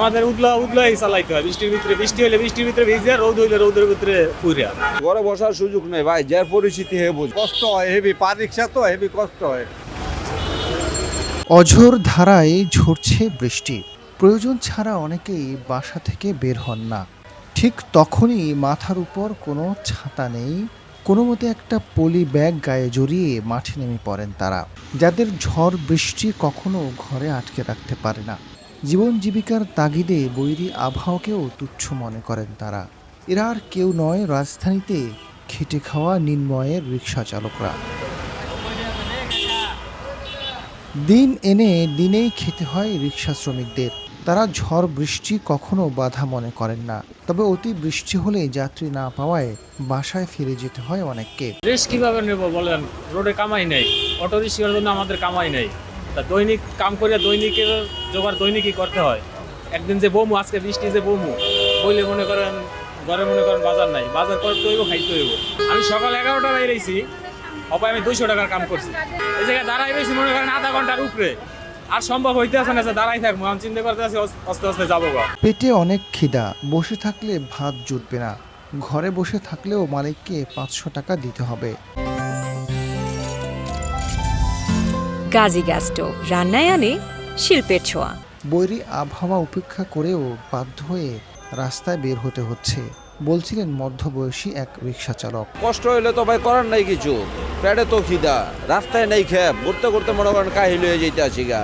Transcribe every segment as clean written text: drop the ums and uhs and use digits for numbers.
আমাদের উদলাই চালাইতে হয়। বৃষ্টি হলে বৃষ্টির ভিতরে ভিজে, রোদ হইলে রোদের ভিতরে পুইরা। ঘরে বসার সুযোগ নেই ভাই, যার পরিস্থিতি হে বুঝ। কষ্ট হয়, হেভি পা রিক্সা তো হেভি কষ্ট হয়। অঝোর ধারায় ঝরছে বৃষ্টি, প্রয়োজন ছাড়া অনেকেই বাসা থেকে বের হন না। ঠিক তখনই মাথার উপর কোনো ছাতা নেই, কোনো মতে একটা পলি ব্যাগ গায়ে জড়িয়ে মাঠে নেমে পড়েন তারা, যাদের ঝড় বৃষ্টি কখনো ঘরে আটকে রাখতে পারে না। জীবন জীবিকার তাগিদে বৈরী আবহাওয়াকেও তুচ্ছ মনে করেন তারা। এরা আর কেউ নয়, রাজধানীতে খেটে খাওয়া নিম্নয়ের রিক্সা চালকরা। দিন এনে দিনেই খেতে হয় রিক্সা শ্রমিকদের। তারা ঝড় বৃষ্টি কখনো বাধা মনে করেন না, তবে অতি বৃষ্টি হলে যাত্রী না পাওয়ায় বাসায় ফিরে যেতে হয় অনেককে। রেস্ট কিভাবে নেব বলেন? রোডে কামাই নেই, অটো রিক্সার জন্য আমাদের কামাই নেই। তা দৈনিক কাম করে দৈনিকের জোগাড় দৈনিকই করতে হয়। একদিন যে বমু, আজকে বৃষ্টি যে বমু বইলে মনে করেন ঘরে মনে করেন বাজার নাই, বাজার করতে হইব, খাইতে হইব। আমি সকাল 11টা বেরিয়েছি, অপায় আমি 200 টাকার কাম করছি। এই জায়গায় দাঁড়াই রয়েছি মনে করেন আধা ঘন্টার উপরে। আর সম্ভব হইতে আছে না যে দাঁড়াই থাকবো, আমি চিন্তা করতে আছি আস্তে আস্তে যাবো গা। পেটে অনেক খিদা, বসে থাকলে ভাত জুটবে না। ঘরে বসে থাকলেও মালিককে 500 টাকা দিতে হবে। গাজী গ্যাস স্টোভ রান্নায় আনে শিল্পের ছোঁয়া। বৈরী আবহাওয়া উপেক্ষা করেও বাধ্য হয়ে রাস্তায় বের হতে হচ্ছে, বলছিলেন মধ্যবয়সী এক রিক্সা চালক। কষ্ট হইলে তো ভাই করার নাই কিছু, পেটে তো খিদা, রাস্তায় নাই খেপ, ঘুরতে ঘুরতে মনে করেন কাহিল হয়ে যেতে আসি গা।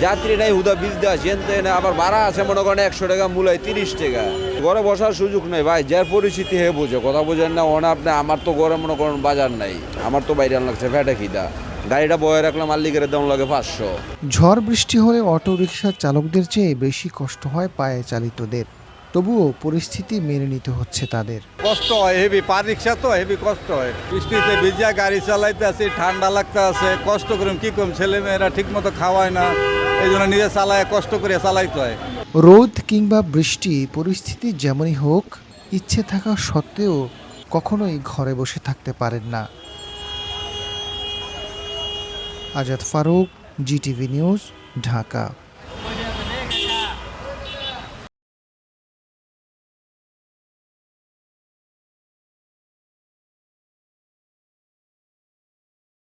যাত্রী নাই, হুদা বিল দেওয়া চেনতে না, আবার ভাড়া আছে মনে করেন 100 টাকা, মূলায় 30 টাকা। ঘরে বসার সুযোগ নেই ভাই, যার পরিস্থিতি হে বুঝে। কথা বুঝেন না ওনা আপনি? আমার তো ঘরে মনে করেন বাজার নাই, আমার তো বাইরে লাগছে পেটে খিদা। গাড়িটা বয়ে রাখলাম, মাল্লিকের দাম লাগে 500। ঝড় বৃষ্টি হলে অটো রিক্সা চালকদের চেয়ে বেশি কষ্ট হয় পায়ে চালিতদের, তবুও পরিস্থিতি মেনে নিতে হচ্ছে তাদের। কষ্ট হয়, হেভি পা রিক্সা তো হেভি কষ্ট হয়। বৃষ্টিতে ভিজা গাড়ি চালাইতে আছে, ঠান্ডা লাগতে আছে, কষ্ট করুন কি করুন, ছেলে মেয়েরা ঠিক মতো খাওয়ায় না, এই জন্য নিজে চালায় কষ্ট করে চালাইতে হয়। রোদ কিংবা বৃষ্টি, পরিস্থিতি যেমনই হোক, ইচ্ছে থাকা সত্ত্বেও কখনোই ঘরে বসে থাকতে পারেন না। Azad Farooq, GTV news, Dhaka.